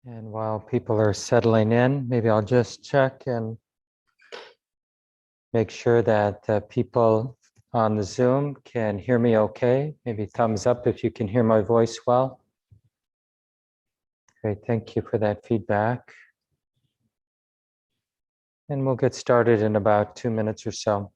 And while people are settling in, maybe I'll just check and make sure that the people on the Zoom can hear me okay. Maybe thumbs up if you can hear my voice well. Great, thank you for that feedback. And we'll get started in about 2 minutes or so.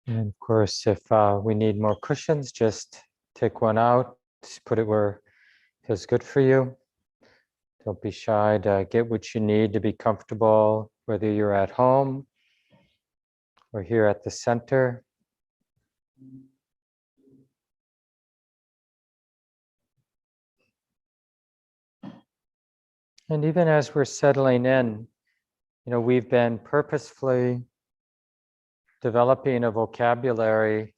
And of course, if we need more cushions, just take one out, just put it where it feels good for you. Don't be shy to get what you need to be comfortable, whether you're at home or here at the center. And even as we're settling in, we've been purposefully developing a vocabulary,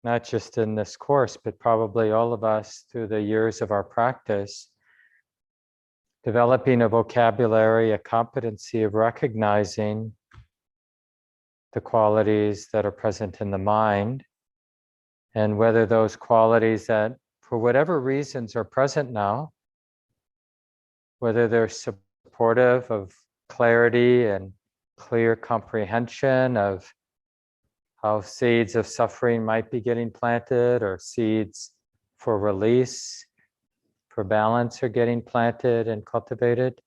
not just in this course, but probably all of us through the years of our practice, developing a vocabulary, a competency of recognizing the qualities that are present in the mind, and whether those qualities that, for whatever reasons, are present now, whether they're supportive of clarity and clear comprehension of how seeds of suffering might be getting planted, or seeds for release, for balance are getting planted and cultivated.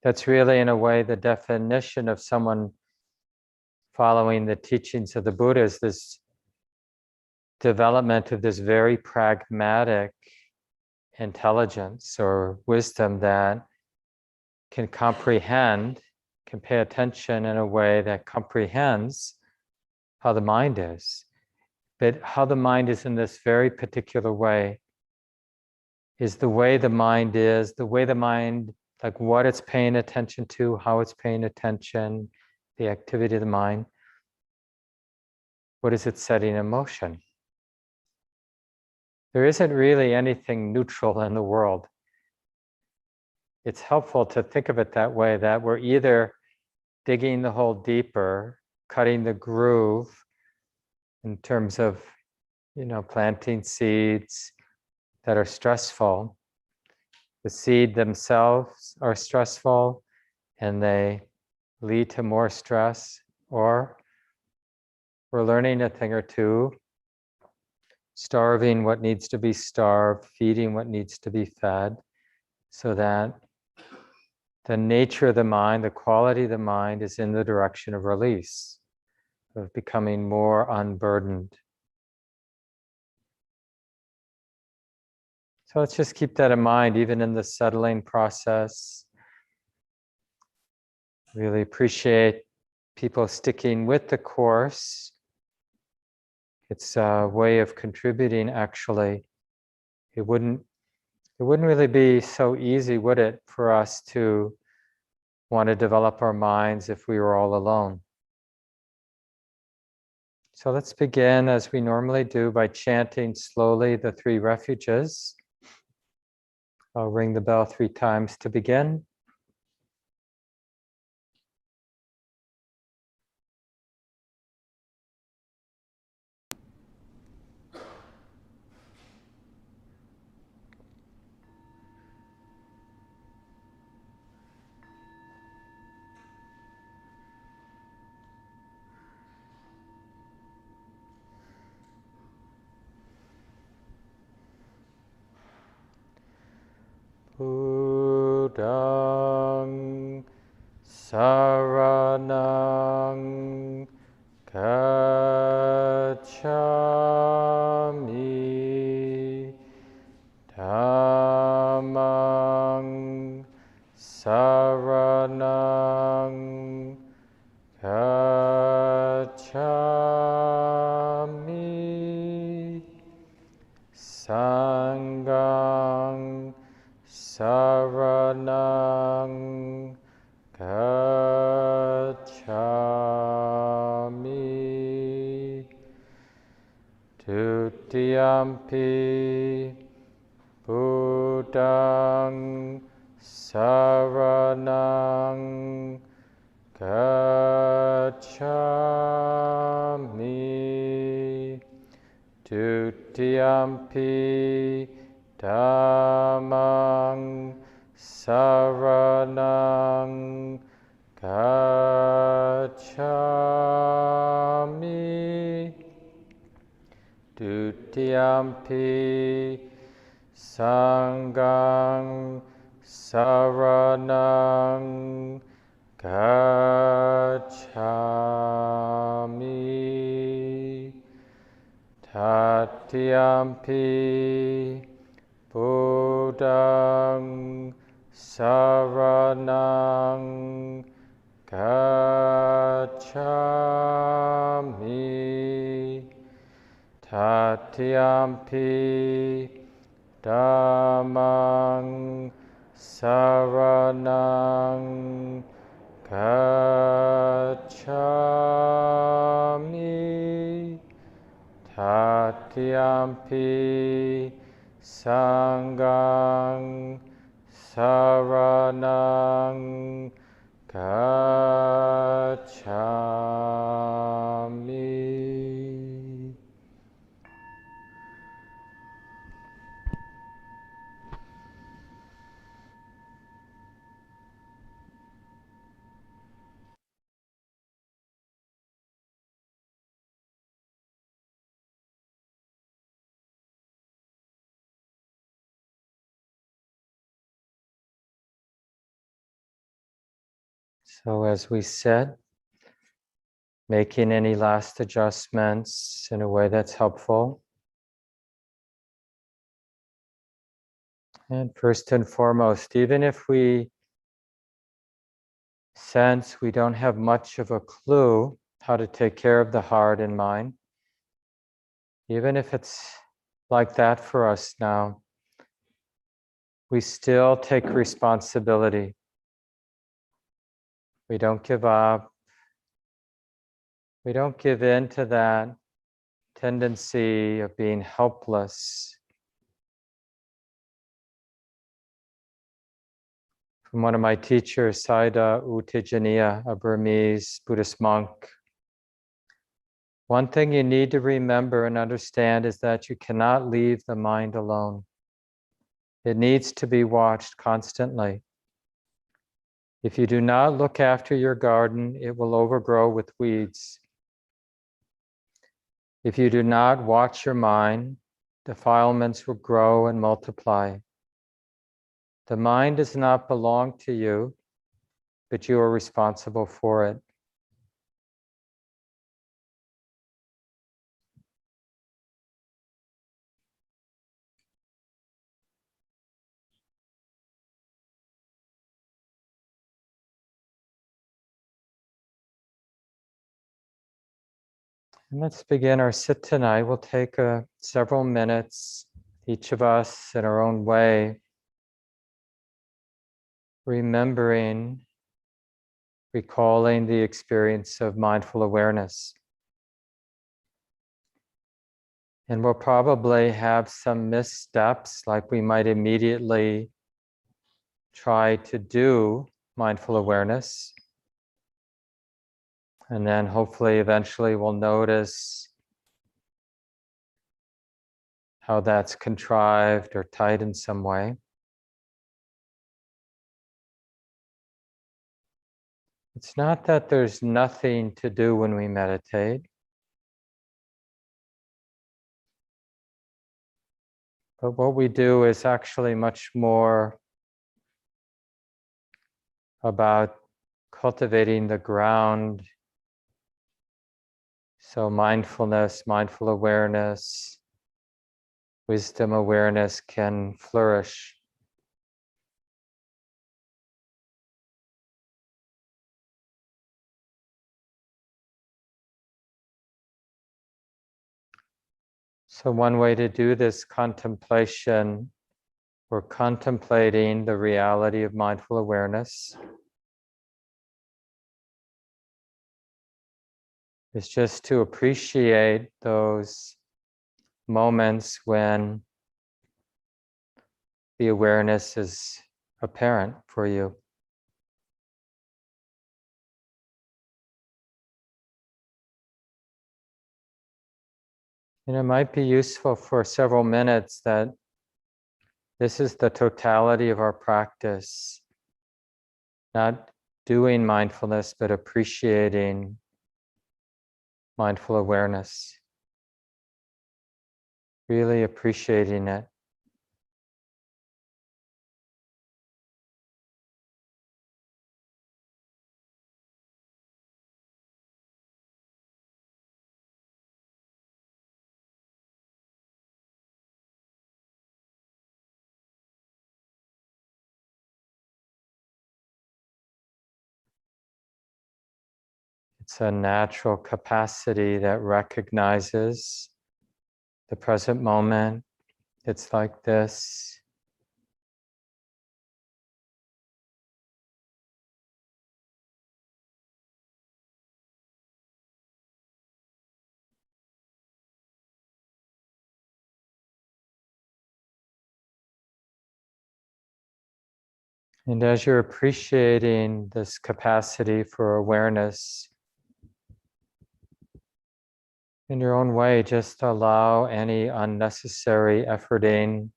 That's really, in a way, the definition of someone following the teachings of the Buddha, is this development of this very pragmatic intelligence or wisdom that can comprehend, can pay attention in a way that comprehends how the mind is. But how the mind is in this very particular way is the way the mind is, the way the mind, like what it's paying attention to, how it's paying attention, the activity of the mind. What is it setting in motion? There isn't really anything neutral in the world. It's helpful to think of it that way, that we're either digging the hole deeper, cutting the groove in terms of, planting seeds that are stressful. The seed themselves are stressful and they lead to more stress, or we're learning a thing or two, starving what needs to be starved, feeding what needs to be fed, so that the nature of the mind, the quality of the mind is in the direction of release, of becoming more unburdened. So let's just keep that in mind, even in the settling process. Really appreciate people sticking with the course. It's a way of contributing, actually. It wouldn't really be so easy, would it, for us to want to develop our minds if we were all alone. So let's begin, as we normally do, by chanting slowly the Three Refuges. I'll ring the bell 3 times to begin. Buddhang saranang gacchami. Dhammang saranang gacchami. Sanghang saranang gacchami. Dutiyampi Buddhang saranang gacchami. Dutiyampi Dhammang saranang gacchami. Dutiyampi Sanghang saranang gacchami. Tatiyampi Buddhang saranang gacchami. Tatiyampi Dhammang saranang gacchami. Tatiyampi Sanghang saranang gacchami. So as we sit, making any last adjustments in a way that's helpful. And first and foremost, even if we sense we don't have much of a clue how to take care of the heart and mind, even if it's like that for us now, we still take responsibility. We don't give up. We don't give in to that tendency of being helpless. From one of my teachers, Sayadaw U Tejaniya, a Burmese Buddhist monk, one thing you need to remember and understand is that you cannot leave the mind alone. It needs to be watched constantly. If you do not look after your garden, it will overgrow with weeds. If you do not watch your mind, defilements will grow and multiply. The mind does not belong to you, but you are responsible for it. And let's begin our sit tonight. We'll take several minutes, each of us in our own way, remembering, recalling the experience of mindful awareness. And we'll probably have some missteps, like we might immediately try to do mindful awareness. And then hopefully eventually we'll notice how that's contrived or tight in some way. It's not that there's nothing to do when we meditate, but what we do is actually much more about cultivating the ground so mindfulness, mindful awareness, wisdom awareness can flourish. So one way to do this contemplation, we're contemplating the reality of mindful awareness, is just to appreciate those moments when the awareness is apparent for you. And it might be useful for several minutes that this is the totality of our practice, not doing mindfulness, but appreciating mindful awareness, really appreciating it. It's a natural capacity that recognizes the present moment. It's like this. And as you're appreciating this capacity for awareness, in your own way, just allow any unnecessary efforting,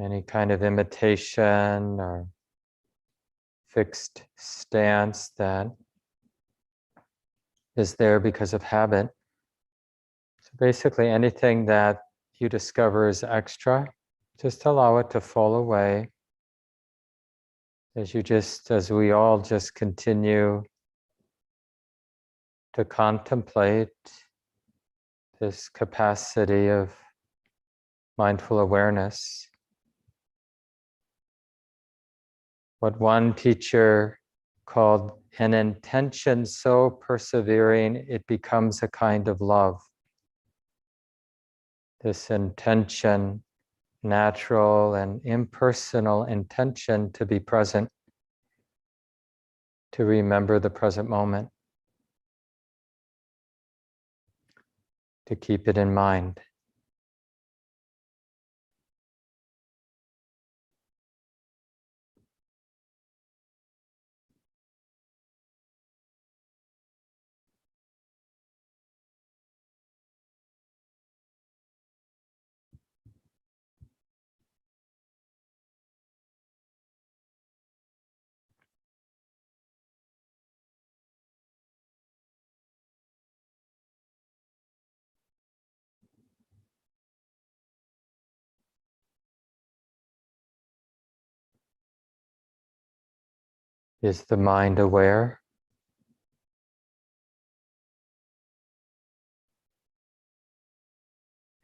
any kind of imitation or fixed stance that is there because of habit. So basically anything that you discover is extra, just allow it to fall away as we all just continue to contemplate this capacity of mindful awareness. What one teacher called an intention so persevering it becomes a kind of love. This intention, natural and impersonal intention to be present, to remember the present moment, to keep it in mind. Is the mind aware?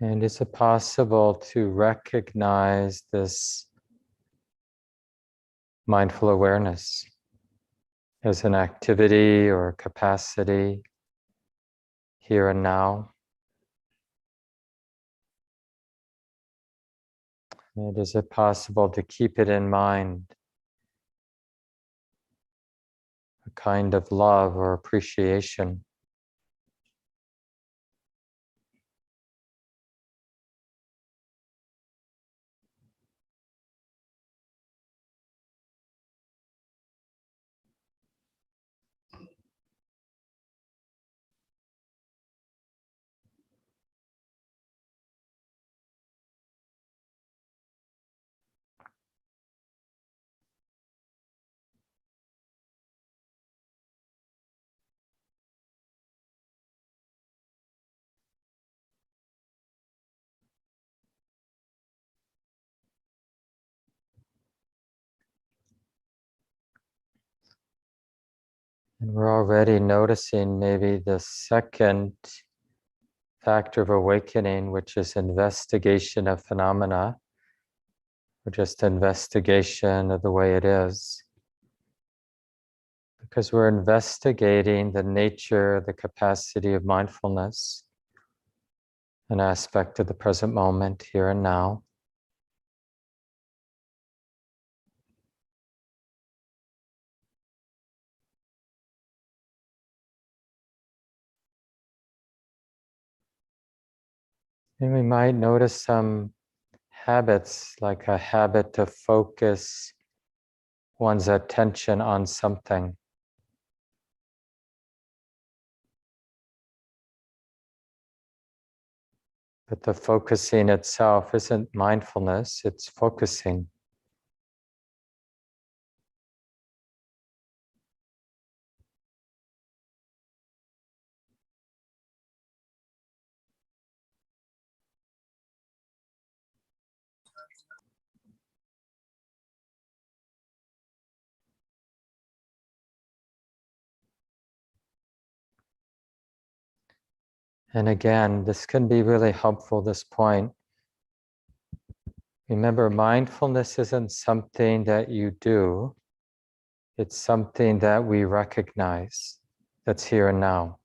And is it possible to recognize this mindful awareness as an activity or a capacity here and now? And is it possible to keep it in mind, a kind of love or appreciation? And we're already noticing maybe the second factor of awakening, which is investigation of phenomena, or just investigation of the way it is. Because we're investigating the nature, the capacity of mindfulness, an aspect of the present moment, here and now. And we might notice some habits, like a habit to focus one's attention on something. But the focusing itself isn't mindfulness, it's focusing. And again, this can be really helpful, this point. Remember, mindfulness isn't something that you do, it's something that we recognize that's here and now.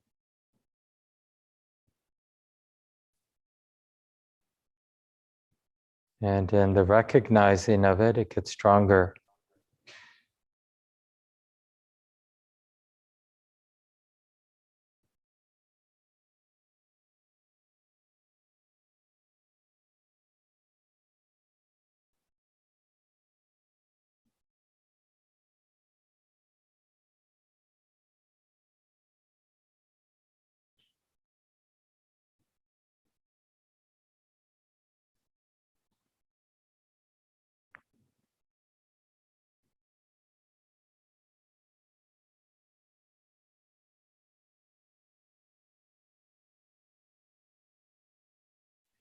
And in the recognizing of it, it gets stronger.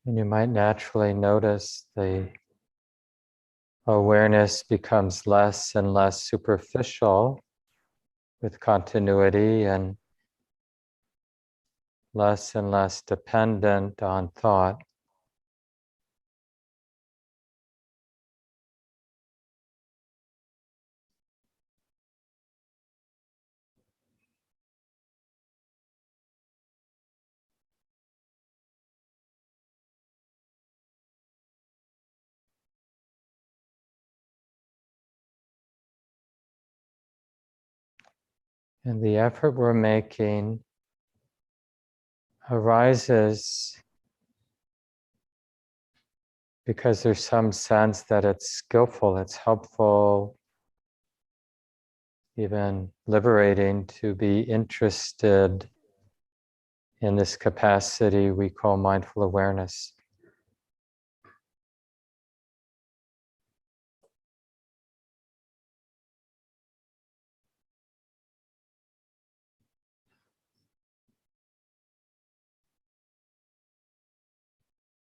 And you might naturally notice the awareness becomes less and less superficial with continuity and less dependent on thought. And the effort we're making arises because there's some sense that it's skillful, it's helpful, even liberating to be interested in this capacity we call mindful awareness.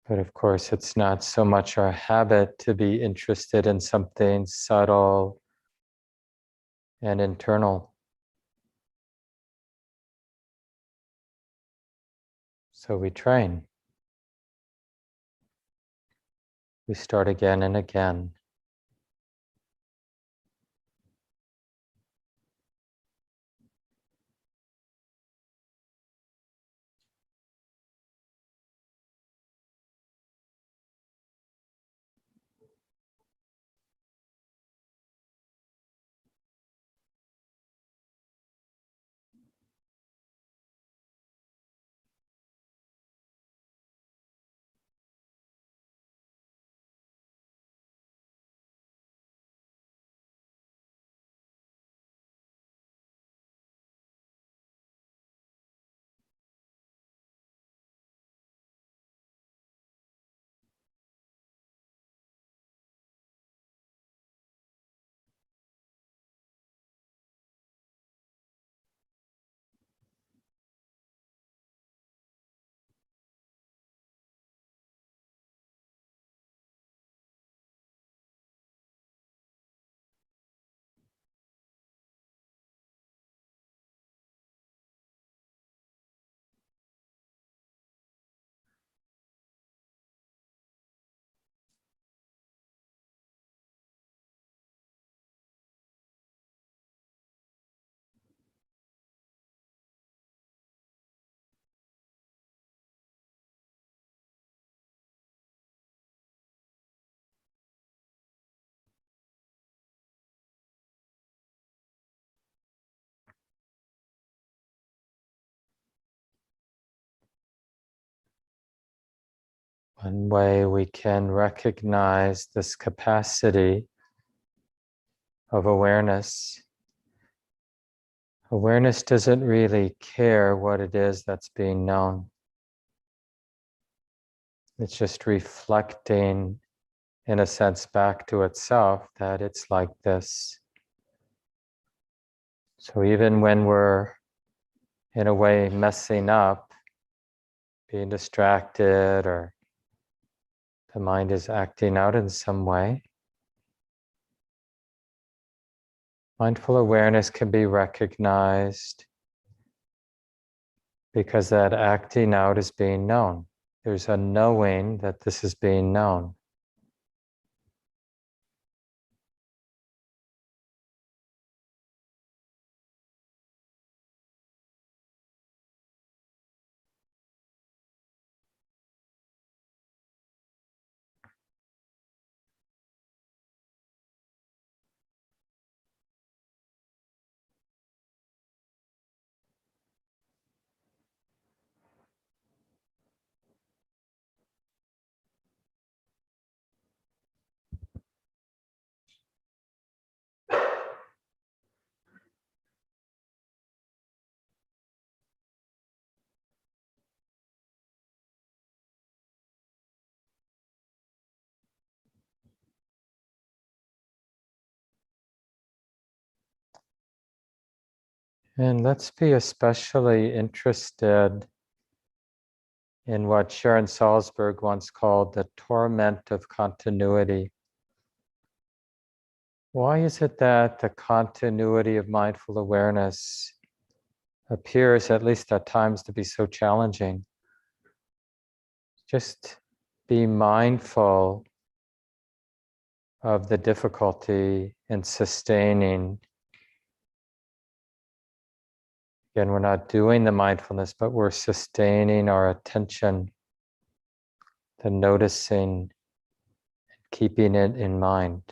But of course, it's not so much our habit to be interested in something subtle and internal. So we train. We start again and again. One way we can recognize this capacity of awareness. Awareness doesn't really care what it is that's being known. It's just reflecting, in a sense, back to itself that it's like this. So even when we're, in a way, messing up, being distracted, or the mind is acting out in some way, mindful awareness can be recognized because that acting out is being known. There's a knowing that this is being known. And let's be especially interested in what Sharon Salzberg once called the torment of continuity. Why is it that the continuity of mindful awareness appears, at least at times, to be so challenging? Just be mindful of the difficulty in sustaining. Again, we're not doing the mindfulness, but we're sustaining our attention, the noticing, keeping it in mind.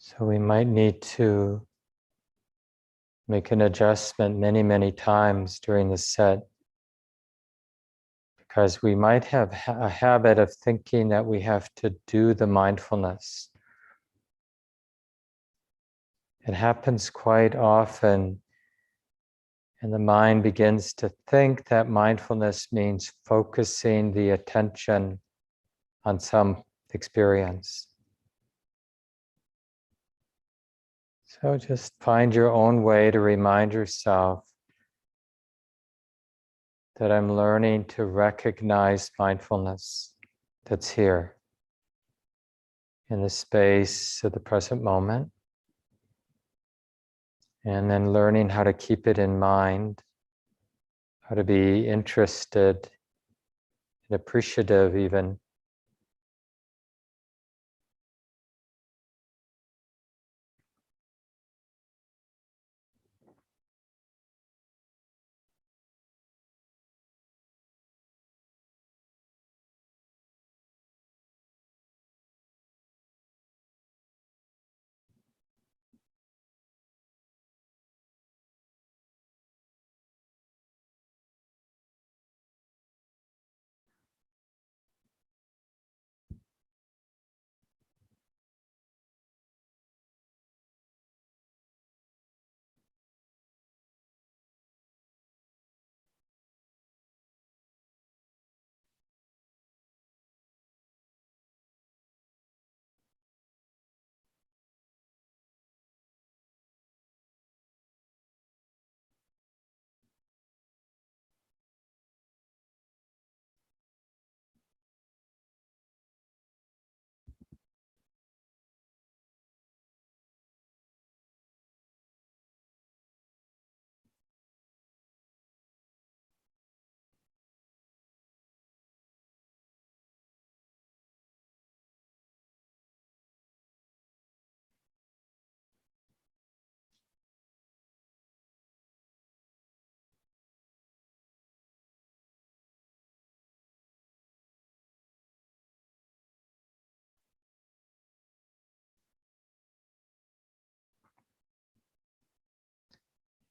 So we might need to make an adjustment many, many times during the set, because we might have a habit of thinking that we have to do the mindfulness. It happens quite often, and the mind begins to think that mindfulness means focusing the attention on some experience. So just find your own way to remind yourself that I'm learning to recognize mindfulness that's here in the space of the present moment, and then learning how to keep it in mind, how to be interested and appreciative even.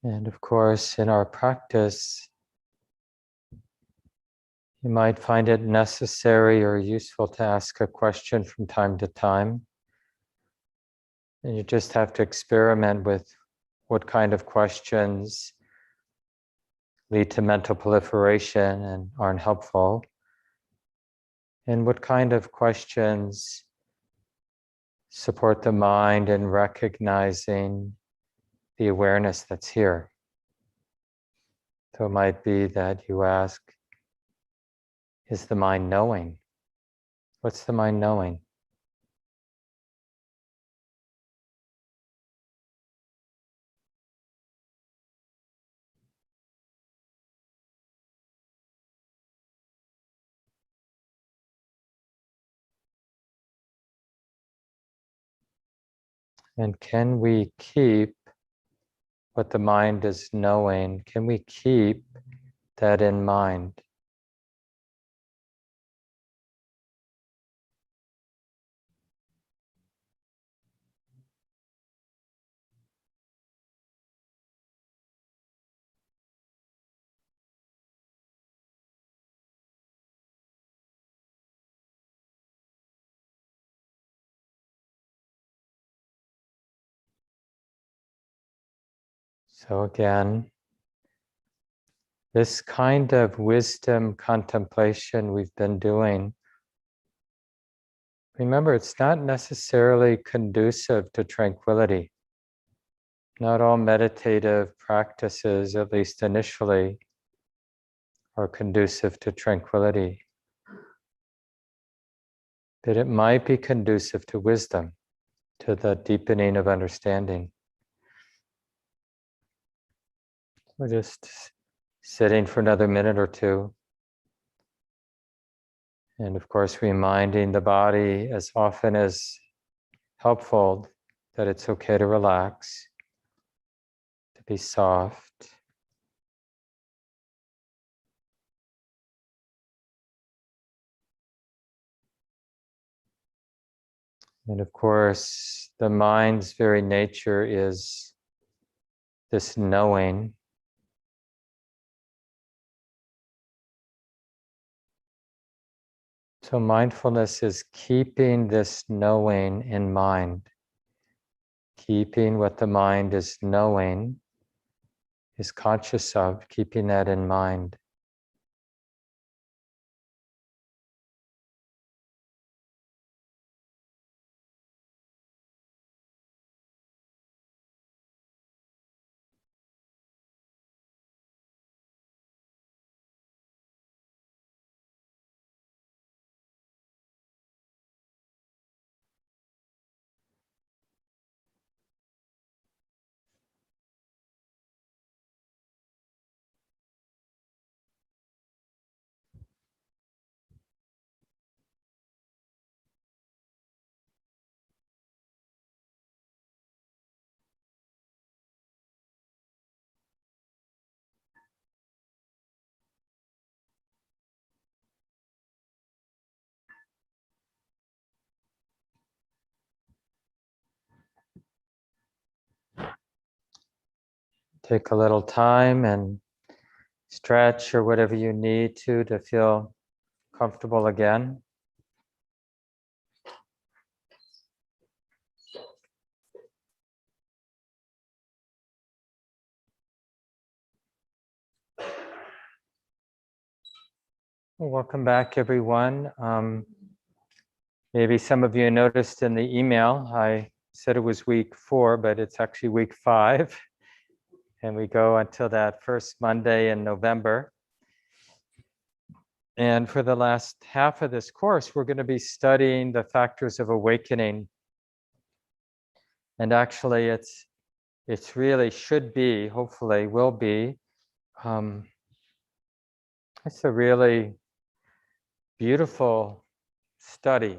And of course, in our practice, you might find it necessary or useful to ask a question from time to time. And you just have to experiment with what kind of questions lead to mental proliferation and aren't helpful, and what kind of questions support the mind in recognizing the awareness that's here. So it might be that you ask, is the mind knowing? What's the mind knowing? And can we keep what the mind is knowing? Can we keep that in mind? So again, this kind of wisdom contemplation we've been doing, remember, it's not necessarily conducive to tranquility. Not all meditative practices, at least initially, are conducive to tranquility. But it might be conducive to wisdom, to the deepening of understanding. We're just sitting for another minute or two. And of course, reminding the body as often as helpful that it's okay to relax, to be soft. And of course, the mind's very nature is this knowing. So mindfulness is keeping this knowing in mind. Keeping what the mind is knowing, is conscious of, keeping that in mind. Take a little time and stretch or whatever you need to feel comfortable again. Well, welcome back, everyone. Maybe some of you noticed in the email, I said it was week 4, but it's actually week 5. And we go until that first Monday in November. And for the last half of this course, we're going to be studying the factors of awakening. And actually, it's really should be, hopefully will be, it's a really beautiful study.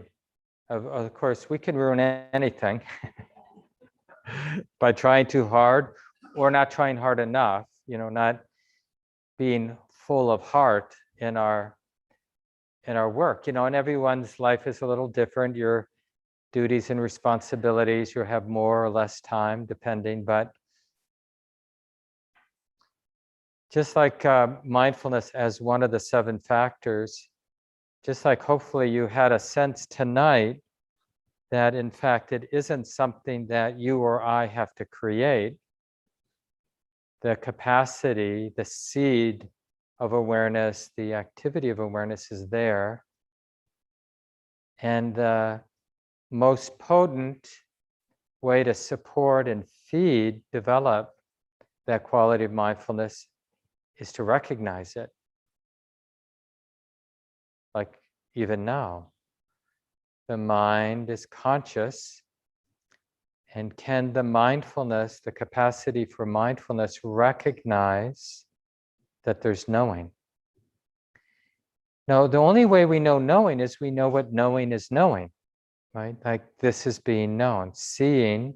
Of course, we can ruin anything by trying too hard or not trying hard enough, not being full of heart in our work, and everyone's life is a little different. Your duties and responsibilities, you have more or less time depending, but just like mindfulness as one of the 7 factors, just like hopefully you had a sense tonight that in fact it isn't something that you or I have to create. The capacity, the seed of awareness, the activity of awareness is there. And the most potent way to support and feed, develop that quality of mindfulness is to recognize it. Like even now, the mind is conscious, and can the mindfulness, the capacity for mindfulness, recognize that there's knowing? No, the only way we know knowing is we know what knowing is knowing, right? Like this is being known. Seeing,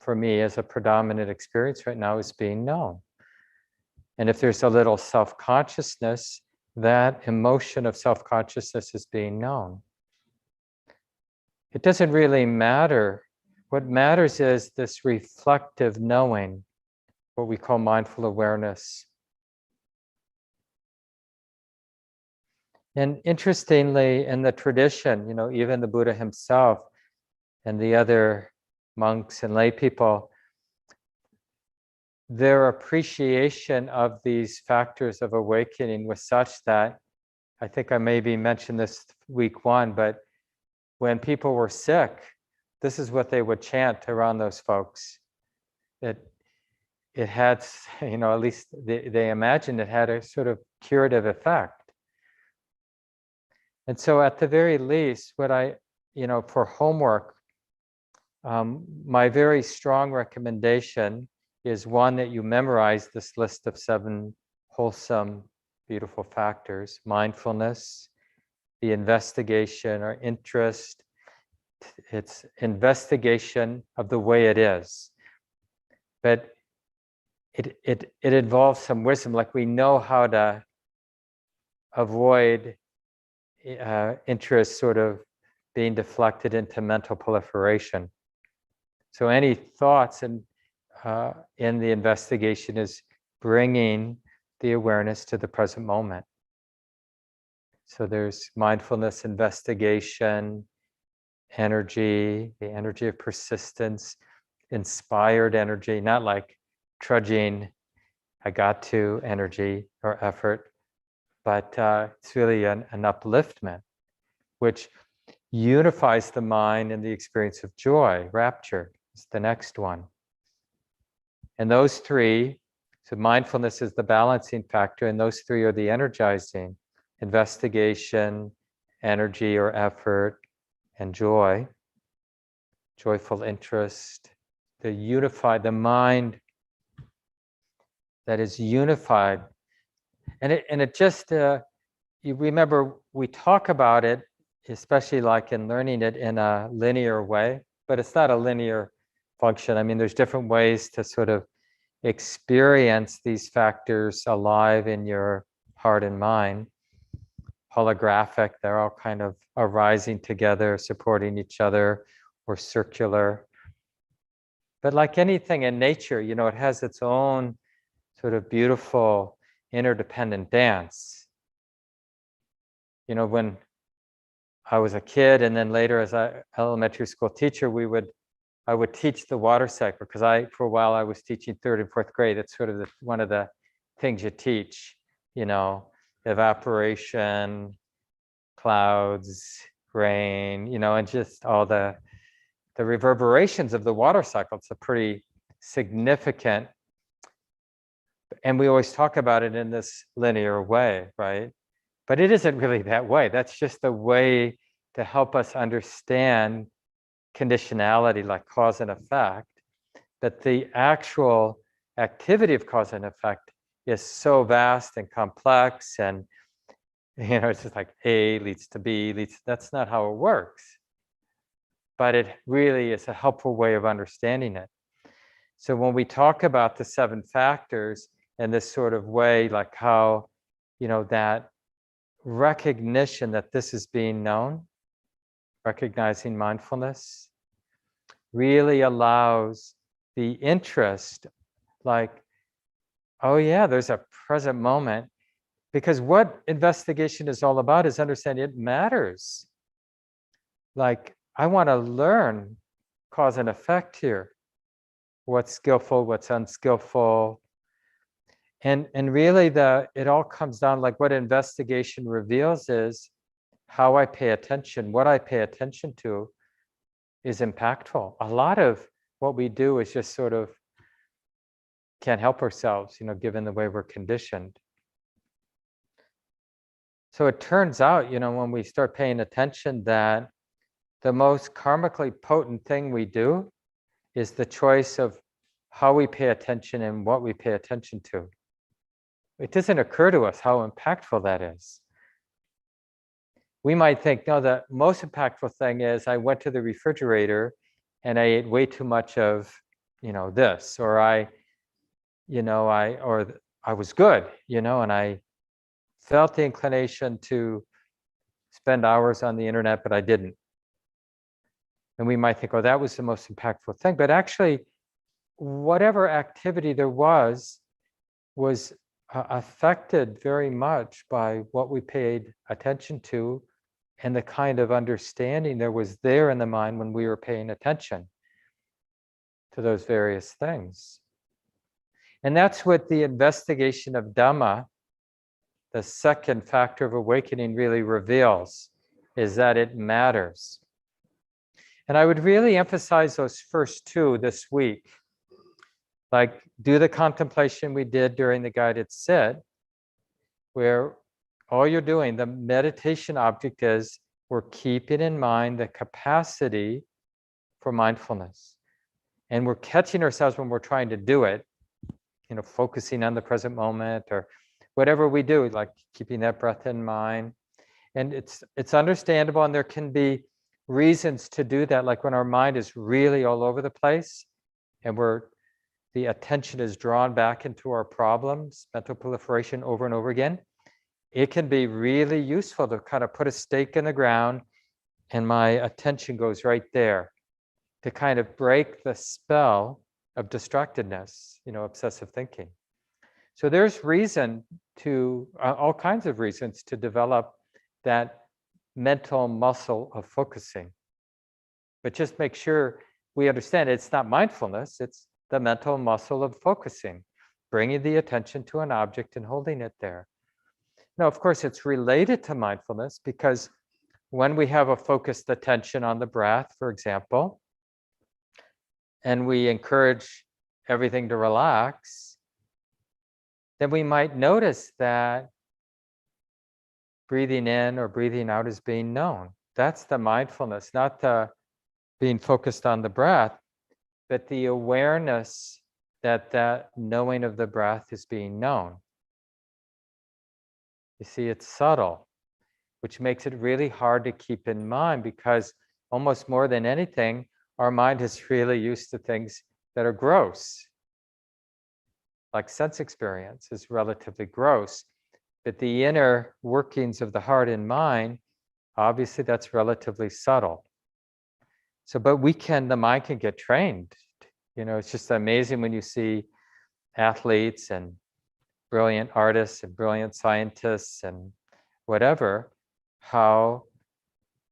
for me, as a predominant experience right now, is being known. And if there's a little self-consciousness, that emotion of self-consciousness is being known. It doesn't really matter. What matters is this reflective knowing, what we call mindful awareness. And interestingly, in the tradition, even the Buddha himself and the other monks and lay people, their appreciation of these factors of awakening was such that, I think I maybe mentioned this week 1, but when people were sick, this is what they would chant around those folks. It had, at least they imagined it had a sort of curative effect. And so at the very least, what for homework, my very strong recommendation is one that you memorize this list of 7 wholesome, beautiful factors: mindfulness, the investigation or interest. It's investigation of the way it is. But it involves some wisdom, like we know how to avoid interest sort of being deflected into mental proliferation. So any thoughts in the investigation is bringing the awareness to the present moment. So there's mindfulness, investigation, energy, the energy of persistence, inspired energy, not like trudging, I got to energy or effort, but it's really an upliftment, which unifies the mind in the experience of joy. Rapture is the next one. And those three, so mindfulness is the balancing factor, and those three are the energizing: investigation, energy or effort, and joy, joyful interest. The mind that is unified. And it just, you remember, we talk about it, especially like in learning it in a linear way, but it's not a linear function. I mean, there's different ways to sort of experience these factors alive in your heart and mind. Holographic, they're all kind of arising together, supporting each other, or circular. But like anything in nature, you know, it has its own sort of beautiful interdependent dance. You know, when I was a kid, and then later as an elementary school teacher, I would teach the water cycle, because for a while I was teaching 3rd and 4th grade. It's sort of one of the things you teach, you know, evaporation, clouds, rain, you know, and just all the reverberations of the water cycle. It's a pretty significant, and we always talk about it in this linear way, right? But it isn't really that way. That's just a way to help us understand conditionality, like cause and effect. But the actual activity of cause and effect is so vast and complex, and you know, it's just like A leads to B that's not how it works. But it really is a helpful way of understanding it. So when we talk about the 7 factors in this sort of way, like how, you know, that recognition that this is being known, recognizing mindfulness, really allows the interest, like, oh yeah, there's a present moment. Because what investigation is all about is understanding it matters. Like, I want to learn cause and effect here. What's skillful, what's unskillful. And really it all comes down, like what investigation reveals is how I pay attention. What I pay attention to is impactful. A lot of what we do is just sort of can't help ourselves, you know, given the way we're conditioned. So it turns out, you know, when we start paying attention, that the most karmically potent thing we do is the choice of how we pay attention and what we pay attention to. It doesn't occur to us how impactful that is. We might think, no, the most impactful thing is I went to the refrigerator and I ate way too much of, you know, this, or I was good, you know, and I felt the inclination to spend hours on the internet, but I didn't. And we might think, oh, that was the most impactful thing. But actually, whatever activity there was affected very much by what we paid attention to and the kind of understanding there was there in the mind when we were paying attention to those various things. And that's what the investigation of Dhamma, the second factor of awakening, really reveals, is that it matters. And I would really emphasize those first 2 this week. Like, do the contemplation we did during the guided sit, where all you're doing, the meditation object is we're keeping in mind the capacity for mindfulness. And we're catching ourselves when we're trying to do it, you know, focusing on the present moment or whatever we do, like keeping that breath in mind. And it's understandable, and there can be reasons to do that, like when our mind is really all over the place and the attention is drawn back into our problems, mental proliferation over and over again. It can be really useful to kind of put a stake in the ground and my attention goes right there to kind of break the spell of distractedness, obsessive thinking. So there's reason to, all kinds of reasons to develop that mental muscle of focusing. But just make sure we understand it's not mindfulness, it's the mental muscle of focusing, bringing the attention to an object and holding it there. Now, of course, it's related to mindfulness because when we have a focused attention on the breath, for example, and we encourage everything to relax, then we might notice that breathing in or breathing out is being known. That's the mindfulness, not the being focused on the breath, but the awareness that that knowing of the breath is being known. You see, it's subtle, which makes it really hard to keep in mind because almost more than anything, our mind is really used to things that are gross. Like sense experience is relatively gross, but the inner workings of the heart and mind, obviously that's relatively subtle. So, but the mind can get trained. It's just amazing when you see athletes and brilliant artists and brilliant scientists and whatever, how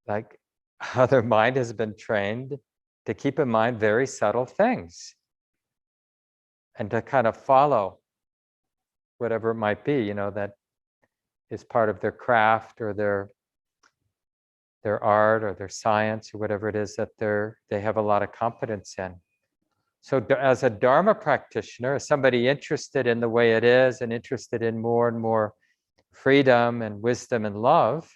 their mind has been trained to keep in mind very subtle things and to kind of follow whatever it might be, that is part of their craft or their art or their science or whatever it is that they have a lot of competence in. So as a Dharma practitioner, as somebody interested in the way it is and interested in more and more freedom and wisdom and love,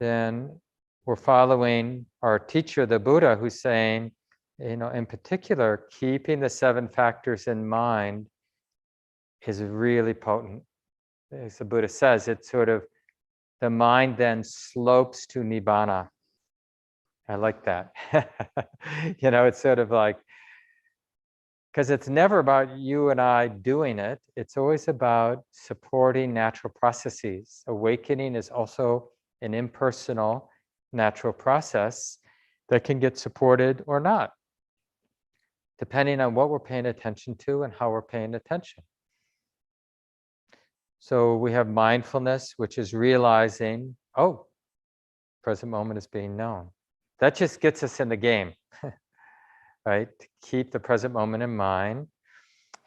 then we're following our teacher, the Buddha, who's saying, in particular, keeping the 7 factors in mind is really potent. As the Buddha says, it's sort of, the mind then slopes to Nibbana. I like that. It's sort of like, because it's never about you and I doing it. It's always about supporting natural processes. Awakening is also an impersonal natural process that can get supported or not, depending on what we're paying attention to and how we're paying attention. So we have mindfulness, which is realizing, oh, present moment is being known. That just gets us in the game, right? To keep the present moment in mind.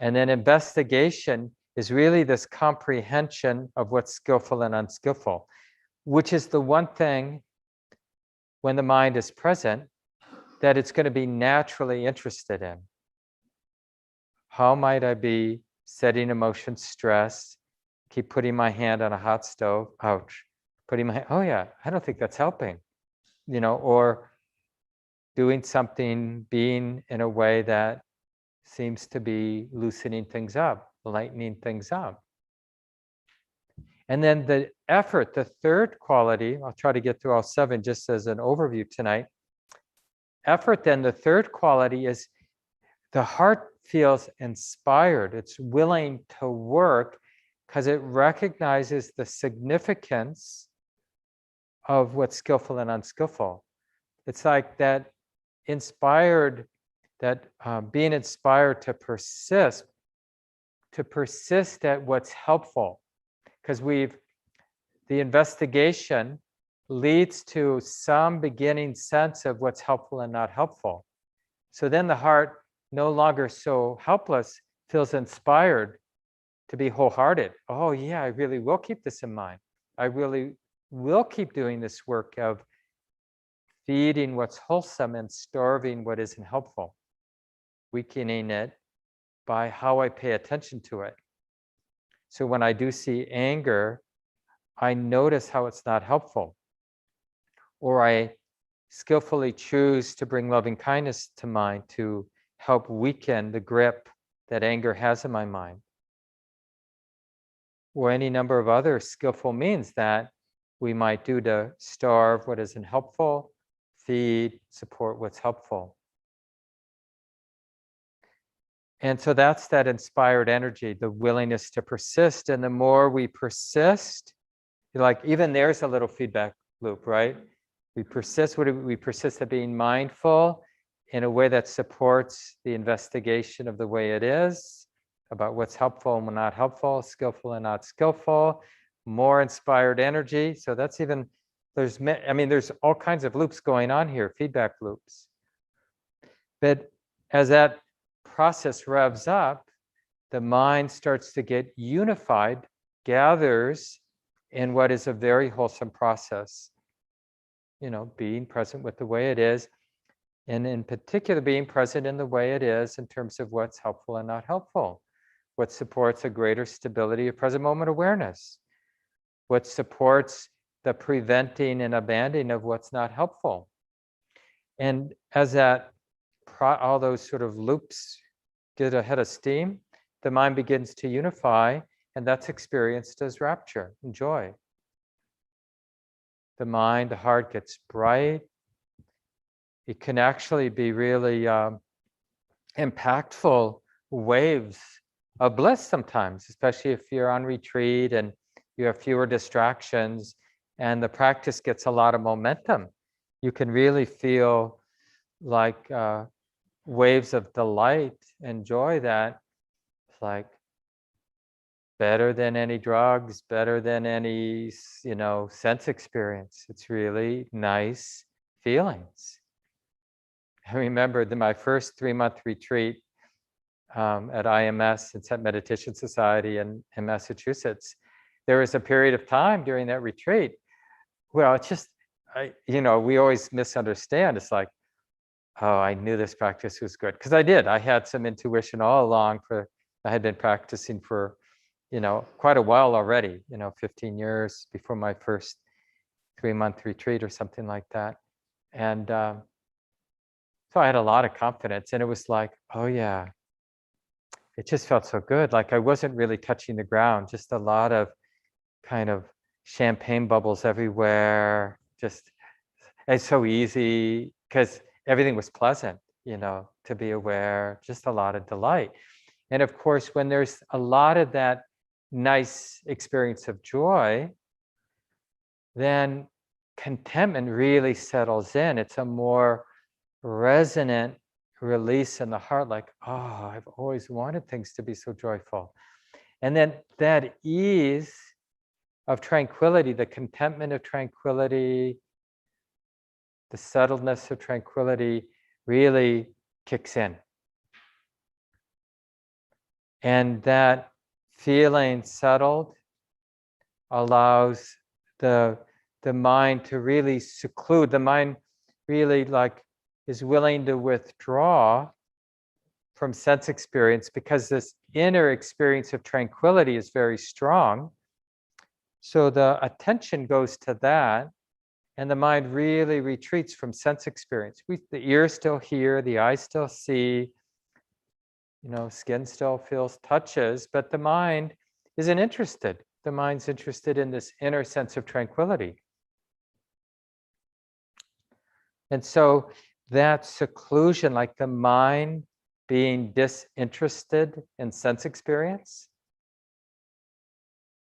And then investigation is really this comprehension of what's skillful and unskillful, which is the one thing when the mind is present that it's going to be naturally interested in. How might I be setting emotion stress? Keep putting my hand on a hot stove. Ouch. Putting my hand, oh yeah, I don't think that's helping. Or doing something, being in a way that seems to be loosening things up, lightening things up. And then the effort, the third quality, I'll try to get through all 7 just as an overview tonight. Effort, then, the third quality is the heart feels inspired. It's willing to work because it recognizes the significance of what's skillful and unskillful. It's like that inspired, that being inspired to persist at what's helpful. Because the investigation leads to some beginning sense of what's helpful and not helpful. So then the heart, no longer so helpless, feels inspired to be wholehearted. Oh yeah, I really will keep this in mind. I really will keep doing this work of feeding what's wholesome and starving what isn't helpful, weakening it by how I pay attention to it. So when I do see anger, I notice how it's not helpful. Or I skillfully choose to bring loving kindness to mind to help weaken the grip that anger has in my mind. Or any number of other skillful means that we might do to starve what isn't helpful, feed, support what's helpful. And so that's that inspired energy, the willingness to persist. And the more we persist, like even there's a little feedback loop, right? We persist. We persist at being mindful in a way that supports the investigation of the way it is, about what's helpful and not helpful, skillful and not skillful, more inspired energy. So that's even, there's all kinds of loops going on here, feedback loops. But as that process revs up, the mind starts to get unified, gathers in what is a very wholesome process. Being present with the way it is, and in particular, being present in the way it is in terms of what's helpful and not helpful, what supports a greater stability of present moment awareness, what supports the preventing and abandoning of what's not helpful. And as all those sort of loops get ahead of steam, the mind begins to unify, and that's experienced as rapture and joy. The mind, the heart gets bright. It can actually be really impactful waves of bliss sometimes, especially if you're on retreat and you have fewer distractions and the practice gets a lot of momentum. You can really feel like waves of delight and joy that it's like better than any drugs, better than any, sense experience. It's really nice feelings. I remember my first 3-month retreat at IMS, Insight Meditation Society in Massachusetts. There was a period of time during that retreat. Well, it's just, we always misunderstand. It's like, oh, I knew this practice was good. Because I did. I had some intuition all along. I had been practicing for, quite a while already, 15 years before my first 3-month retreat or something like that. And so I had a lot of confidence. And it was like, oh, yeah, it just felt so good. Like I wasn't really touching the ground, just a lot of kind of champagne bubbles everywhere. Just, it's so easy because everything was pleasant, to be aware, just a lot of delight. And of course, when there's a lot of that nice experience of joy, then contentment really settles in. It's a more resonant release in the heart, like, oh, I've always wanted things to be so joyful. And then that ease of tranquility, the contentment of tranquility, the settledness of tranquility really kicks in. And that feeling settled allows the mind to really seclude. The mind really is willing to withdraw from sense experience because this inner experience of tranquility is very strong. So the attention goes to that, and the mind really retreats from sense experience. The ears still hear, the eyes still see, skin still feels, touches, but the mind isn't interested. The mind's interested in this inner sense of tranquility. And so that seclusion, like the mind being disinterested in sense experience,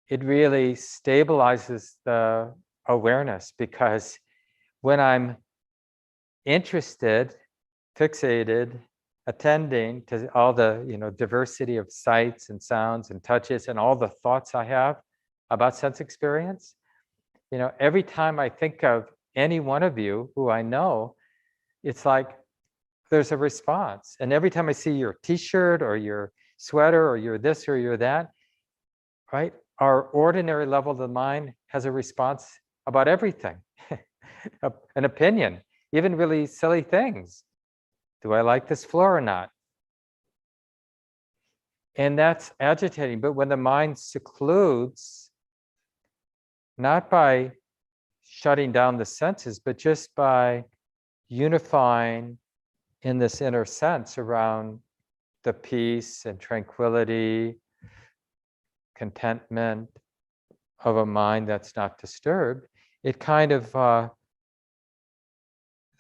it really stabilizes the awareness, because when I'm interested, fixated, attending to all the diversity of sights and sounds and touches and all the thoughts I have about sense experience, every time I think of any one of you who I know, it's like there's a response. And every time I see your t-shirt or your sweater or you're this or you're that, right? Our ordinary level of the mind has a response about everything, an opinion, even really silly things. Do I like this floor or not? And that's agitating. But when the mind secludes, not by shutting down the senses, but just by unifying in this inner sense around the peace and tranquility, contentment of a mind that's not disturbed, it kind of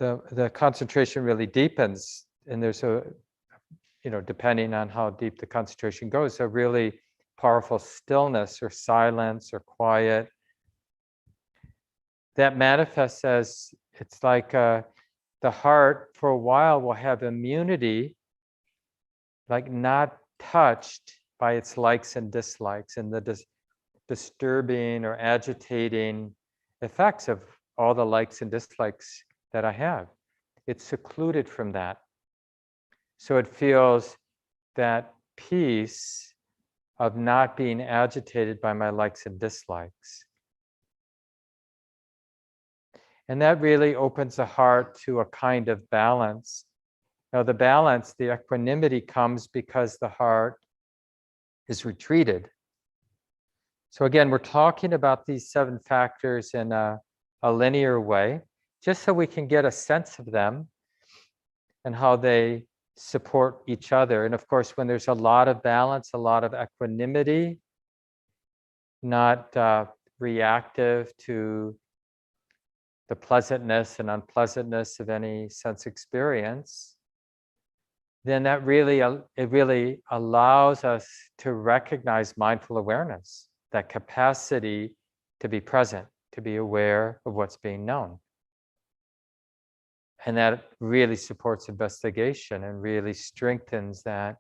the concentration really deepens, and there's a depending on how deep the concentration goes, a really powerful stillness or silence or quiet. that manifests as, it's like the heart for a while will have immunity, like not touched by its likes and dislikes and the disturbing or agitating effects of all the likes and dislikes that I have. It's secluded from that. So it feels that peace of not being agitated by my likes and dislikes. And that really opens the heart to a kind of balance. Now, the balance, the equanimity comes because the heart is retreated. So again, we're talking about these 7 factors in a linear way, just so we can get a sense of them and how they support each other. And of course, when there's a lot of balance, a lot of equanimity, not reactive to the pleasantness and unpleasantness of any sense experience, then that really, it really allows us to recognize mindful awareness, that capacity to be present, to be aware of what's being known. And that really supports investigation and really strengthens that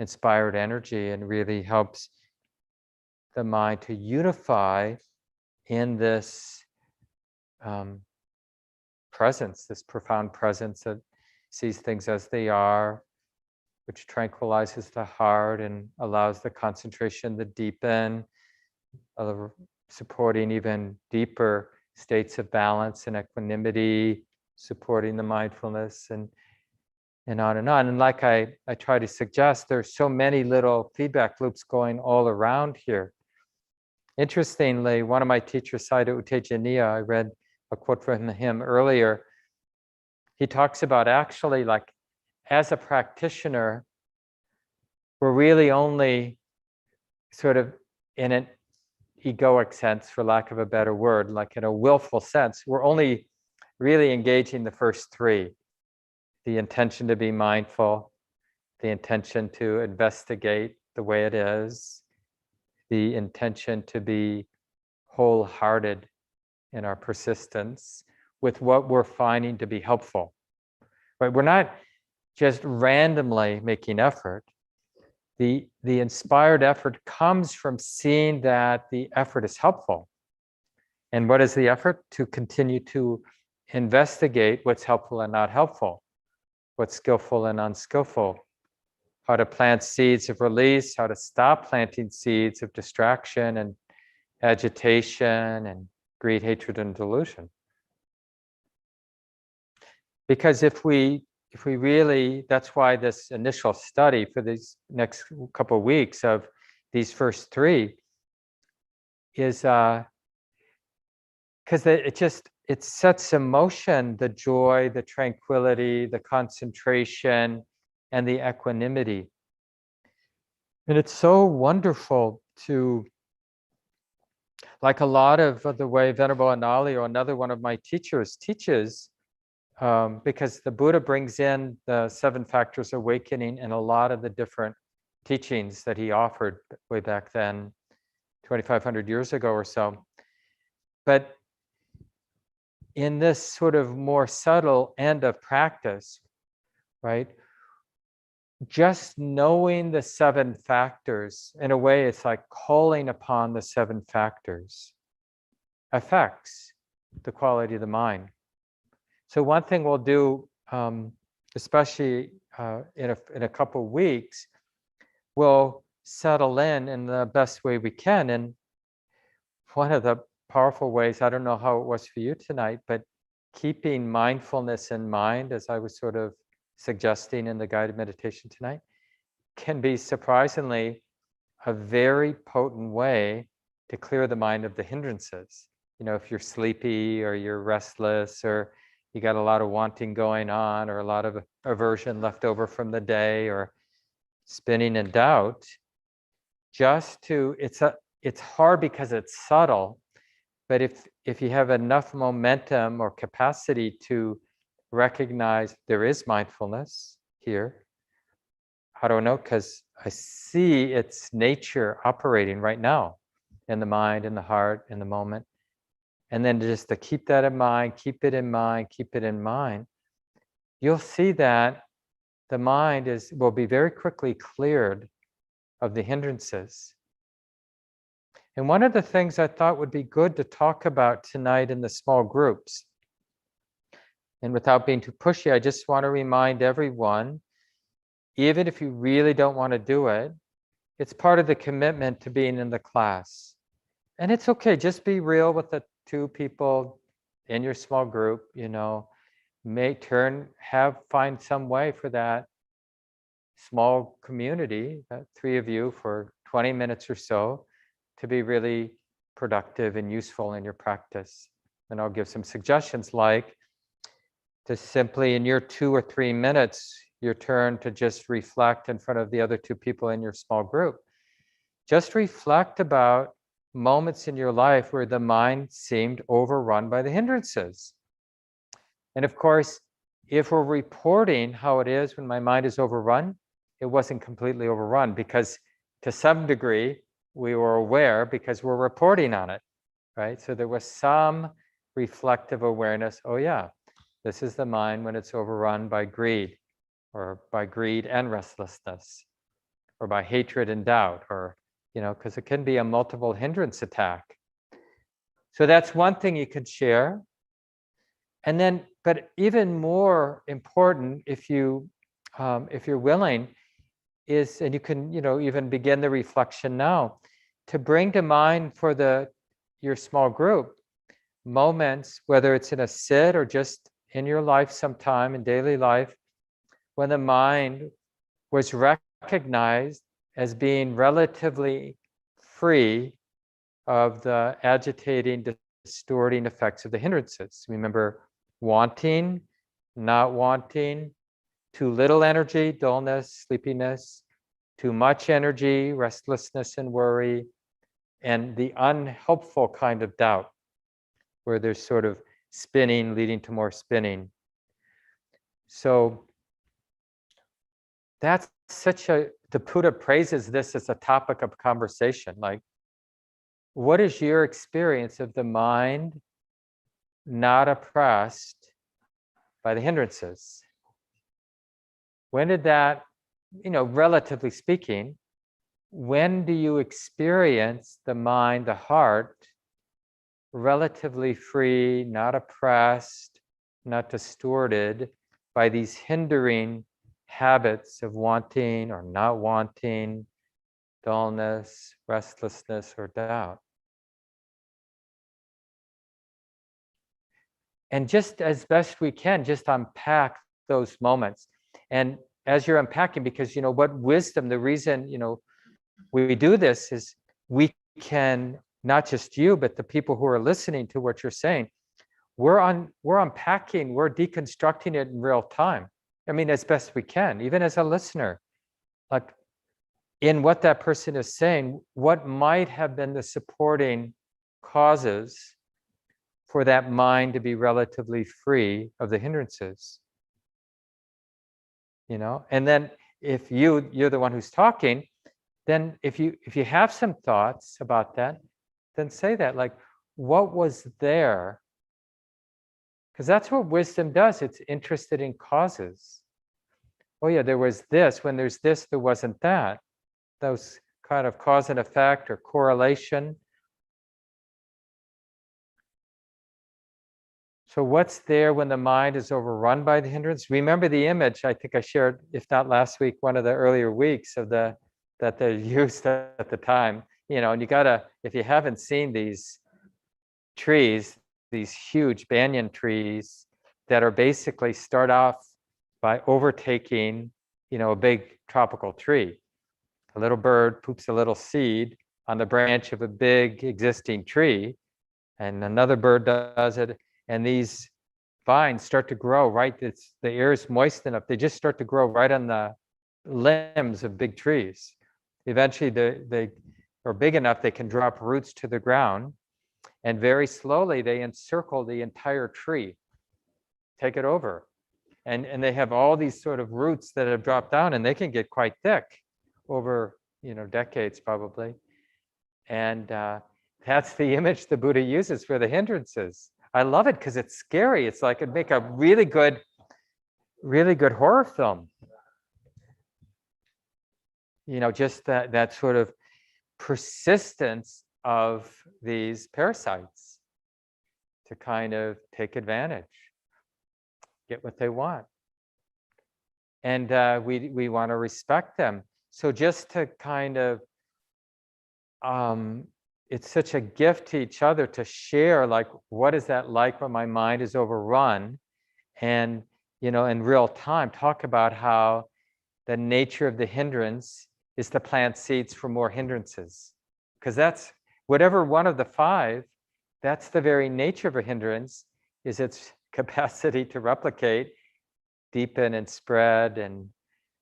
inspired energy and really helps the mind to unify in this presence, this profound presence that sees things as they are, which tranquilizes the heart and allows the concentration to deepen, supporting even deeper states of balance and equanimity, supporting the mindfulness, and on and on. And like I try to suggest, there's so many little feedback loops going all around here. Interestingly, one of my teachers, Sayadaw U Tejaniya, I read a quote from him earlier. He talks about actually, like, as a practitioner, we're really only sort of in an egoic sense, for lack of a better word, like in a willful sense, we're only really engaging the first 3. The intention to be mindful, the intention to investigate the way it is, the intention to be wholehearted in our persistence with what we're finding to be helpful. Right? We're not just randomly making effort. The inspired effort comes from seeing that the effort is helpful. And what is the effort? To continue to investigate what's helpful and not helpful, what's skillful and unskillful, how to plant seeds of release, how to stop planting seeds of distraction and agitation and greed, hatred, and delusion. Because if we really, that's why this initial study for these next couple of weeks of these first 3 is because it sets in motion the joy, the tranquility, the concentration, and the equanimity. And it's so wonderful to, like a lot of the way Venerable Anali, or another one of my teachers, teaches, because the Buddha brings in the 7 factors awakening in a lot of the different teachings that he offered way back then, 2,500 years ago or so. But in this sort of more subtle end of practice, right? Just knowing the 7 factors, in a way, it's like calling upon the 7 factors, affects the quality of the mind. So one thing we'll do, especially in a couple of weeks, we'll settle in the best way we can. And one of the powerful ways, I don't know how it was for you tonight, but keeping mindfulness in mind, as I was sort of suggesting in the guided meditation tonight, can be surprisingly a very potent way to clear the mind of the hindrances. You know, if you're sleepy or you're restless or you got a lot of wanting going on or a lot of aversion left over from the day or spinning in doubt, it's hard because it's subtle, but if you have enough momentum or capacity to recognize there is mindfulness here, how do I know? Because I see its nature operating right now in the mind, in the heart, in the moment. and then just to keep that in mind, keep it in mind, keep it in mind, you'll see that the mind will be very quickly cleared of the hindrances. And one of the things I thought would be good to talk about tonight in the small groups, and without being too pushy, I just want to remind everyone, even if you really don't want to do it, it's part of the commitment to being in the class. And it's okay, just be real with the two people in your small group, find some way for that small community, that three of you, for 20 minutes or so, to be really productive and useful in your practice. And I'll give some suggestions, like to simply, in your 2 or 3 minutes, your turn to just reflect in front of the other two people in your small group. Just reflect about moments in your life where the mind seemed overrun by the hindrances. And of course, if we're reporting how it is when my mind is overrun, it wasn't completely overrun, because to some degree we were aware because we're reporting on it, right? So there was some reflective awareness. Oh yeah, this is the mind when it's overrun by greed, or by greed and restlessness, or by hatred and doubt, or because it can be a multiple hindrance attack. So that's one thing you could share. And then, but even more important, if you're willing, is, and you can even begin the reflection now, to bring to mind for your small group moments, whether it's in a sit or just in your life sometime in daily life, when the mind was recognized as being relatively free of the agitating, distorting effects of the hindrances. Remember, wanting, not wanting, too little energy, dullness, sleepiness, too much energy, restlessness and worry, and the unhelpful kind of doubt, where there's sort of spinning leading to more spinning. So that's the Buddha praises this as a topic of conversation. Like, what is your experience of the mind not oppressed by the hindrances? When did that, relatively speaking, when do you experience the mind, the heart, relatively free, not oppressed, not distorted by these hindering habits of wanting or not wanting, dullness, restlessness, or doubt? And just as best we can, just unpack those moments. And as you're unpacking, because what wisdom, the reason we do this is we can, not just you, but the people who are listening to what you're saying, we're unpacking, we're deconstructing it in real time. I mean, as best we can, even as a listener, like in what that person is saying, what might have been the supporting causes for that mind to be relatively free of the hindrances. And then if you're the one who's talking, then if you have some thoughts about that, then say that, like, what was there? Because that's what wisdom does. It's interested in causes. Oh yeah, there was this. When there's this, there wasn't that. Those kind of cause and effect or correlation. So what's there when the mind is overrun by the hindrance? Remember the image I think I shared, if not last week, one of the earlier weeks of that they used at the time. And you gotta, if you haven't seen these trees, these huge banyan trees that are basically start off by overtaking, a big tropical tree. A little bird poops a little seed on the branch of a big existing tree, and another bird does it. And these vines start to grow, right? The air is moist enough. They just start to grow right on the limbs of big trees. Eventually, they are big enough they can drop roots to the ground. And very slowly, they encircle the entire tree, take it over. And they have all these sort of roots that have dropped down, and they can get quite thick over, decades probably. And that's the image the Buddha uses for the hindrances. I love it because it's scary. It's like it'd make a really good horror film. You know, just that sort of persistence of these parasites to kind of take advantage, get what they want. And we want to respect them. So just to kind of, it's such a gift to each other to share, like, what is that like when my mind is overrun? And, you know, in real time, talk about how the nature of the hindrance is to plant seeds for more hindrances. Because that's, whatever one of the five, that's the very nature of a hindrance, is its capacity to replicate, deepen and spread and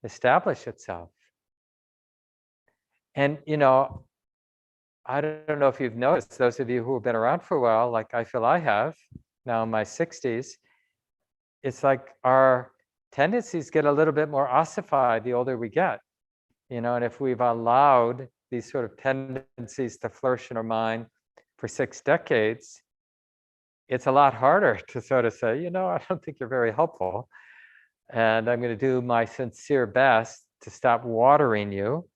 establish itself. And, you know, I don't know if you've noticed, those of you who have been around for a while, like I feel I have, now in my 60s, it's like our tendencies get a little bit more ossified the older we get, you know, and if we've allowed these sort of tendencies to flourish in our mind for 6 decades, it's a lot harder to sort of say, you know, I don't think you're very helpful, and I'm going to do my sincere best to stop watering you,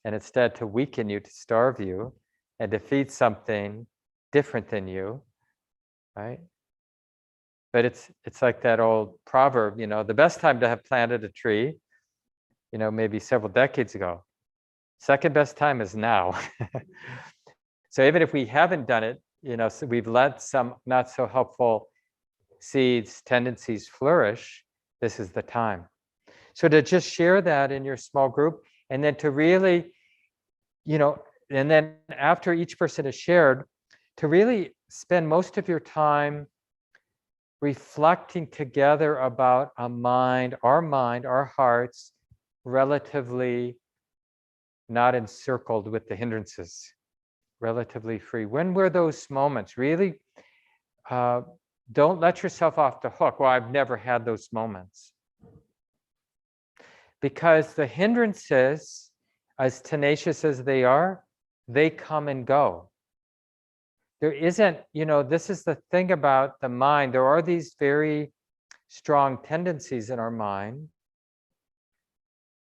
and instead to weaken you, to starve you, and to feed something different than you, right? But it's like that old proverb, you know, the best time to have planted a tree, you know, maybe several decades ago. Second best time is now. So even if we haven't done it, you know, so we've let some not so helpful seeds, tendencies flourish, this is the time. So to just share that in your small group, and then to really, you know, and then after each person is shared, to really spend most of your time reflecting together about our mind, our hearts, relatively not encircled with the hindrances, relatively free. When were those moments? Really, don't let yourself off the hook. Well, I've never had those moments. Because the hindrances, as tenacious as they are, they come and go. There isn't, you know, this is the thing about the mind. There are these very strong tendencies in our mind,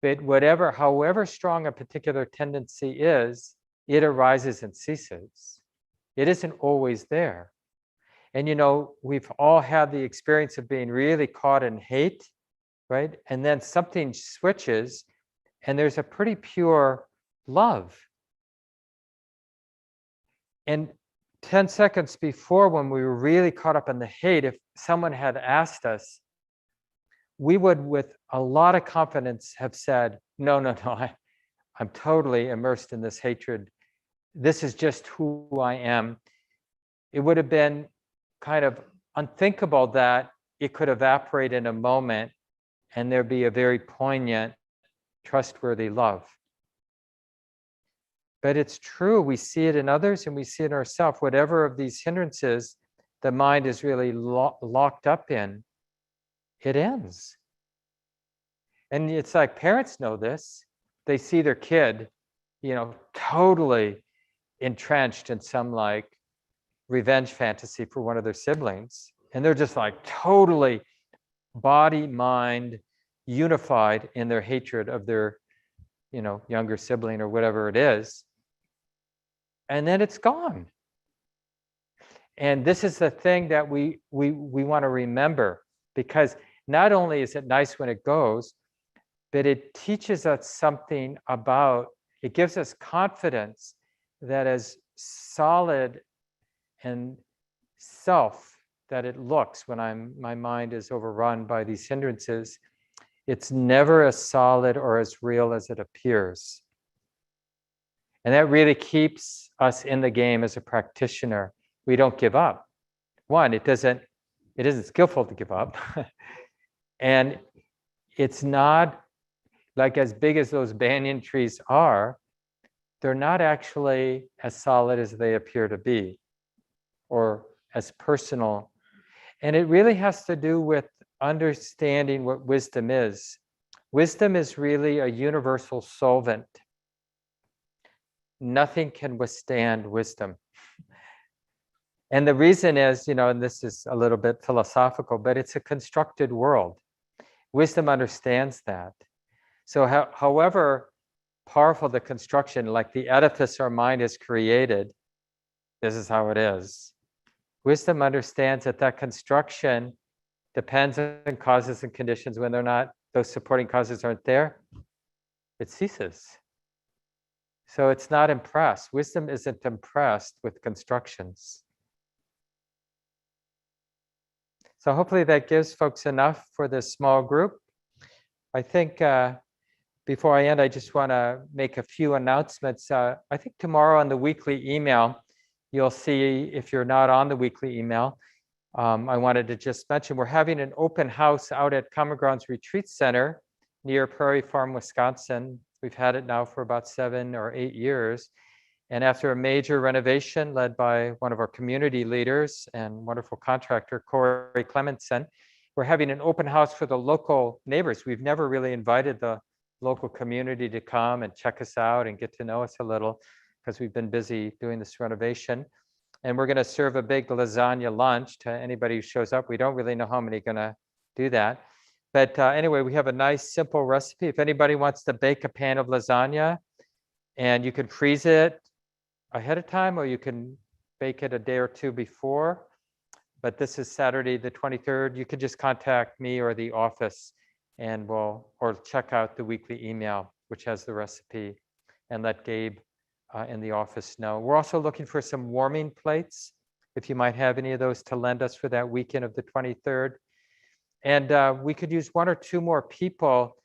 but however strong a particular tendency is, it arises and ceases. It isn't always there. And, you know, we've all had the experience of being really caught in hate, right? And then something switches and there's a pretty pure love. And 10 seconds before, when we were really caught up in the hate, if someone had asked us, we would, with a lot of confidence, have said, no, I'm totally immersed in this hatred. This is just who I am. It would have been kind of unthinkable that it could evaporate in a moment and there'd be a very poignant, trustworthy love. But it's true, we see it in others and we see it in ourselves. Whatever of these hindrances the mind is really locked up in, it ends. And it's like parents know this. They see their kid, you know, totally entrenched in some like revenge fantasy for one of their siblings. And they're just like totally body, mind, unified in their hatred of their, you know, younger sibling or whatever it is. And then it's gone. And this is the thing that we want to remember, because not only is it nice when it goes, but it teaches us something about, it gives us confidence that as solid and self that it looks when my mind is overrun by these hindrances, it's never as solid or as real as it appears. And that really keeps us in the game as a practitioner. We don't give up. One, it isn't skillful to give up. And it's not like, as big as those banyan trees are, they're not actually as solid as they appear to be, or as personal. And it really has to do with understanding what wisdom is. Wisdom is really a universal solvent. nothing can withstand wisdom. And the reason is, and this is a little bit philosophical, but it's a constructed world. Wisdom understands that. So however powerful the construction, like the edifice our mind has created, this is how it is. Wisdom understands that that construction depends on causes and conditions. When they're not, those supporting causes aren't there, it ceases. So it's not impressed. Wisdom isn't impressed with constructions. So hopefully that gives folks enough for this small group. I think before I end, I just want to make a few announcements. I think tomorrow on the weekly email, you'll see, if you're not on the weekly email, I wanted to just mention we're having an open house out at Common Grounds Retreat Center near Prairie Farm, Wisconsin. We've had it now for about 7 or 8 years. And after a major renovation led by one of our community leaders and wonderful contractor, Corey Clementson, we're having an open house for the local neighbors. We've never really invited the local community to come and check us out and get to know us a little because we've been busy doing this renovation. And we're going to serve a big lasagna lunch to anybody who shows up. We don't really know how many are going to do that. But anyway, we have a nice, simple recipe. If anybody wants to bake a pan of lasagna, and you can freeze it ahead of time, or you can bake it a day or two before. But this is Saturday, the 23rd. You could just contact me or the office, and or check out the weekly email, which has the recipe, and let Gabe in the office know. We're also looking for some warming plates, if you might have any of those to lend us for that weekend of the 23rd. And we could use 1 or 2 more people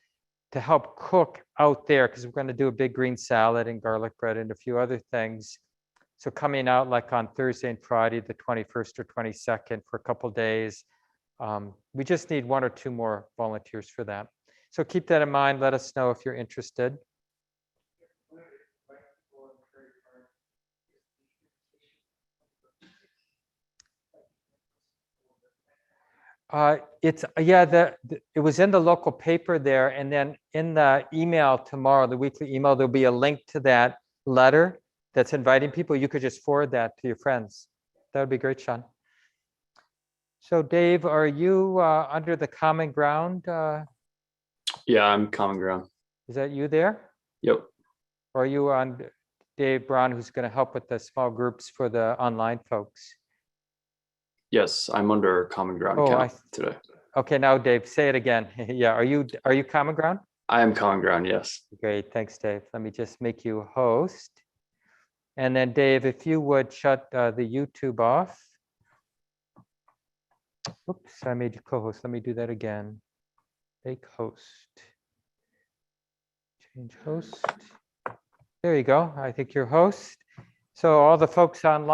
to help cook out there, because we're going to do a big green salad and garlic bread and a few other things. So coming out like on Thursday and Friday, the 21st or 22nd, for a couple days. We just need 1 or 2 more volunteers for that. So keep that in mind. Let us know if you're interested. It was in the local paper there, and then in the email tomorrow, the weekly email, there'll be a link to that letter that's inviting people. You could just forward that to your friends. That would be great, Sean. So Dave, are you under the Common Ground? Yeah, I'm Common Ground. Is that you there? Yep. Or are you on Dave Brown, who's going to help with the small groups for the online folks? Yes, I'm under Common Ground account today. Okay, now Dave, say it again. Yeah, are you Common Ground? I am Common Ground, yes. Great, thanks, Dave. Let me just make you a host. And then Dave, if you would shut the YouTube off. Oops, I made you co-host. Let me do that again. Make host. Change host. There you go. I think you're host. So all the folks online.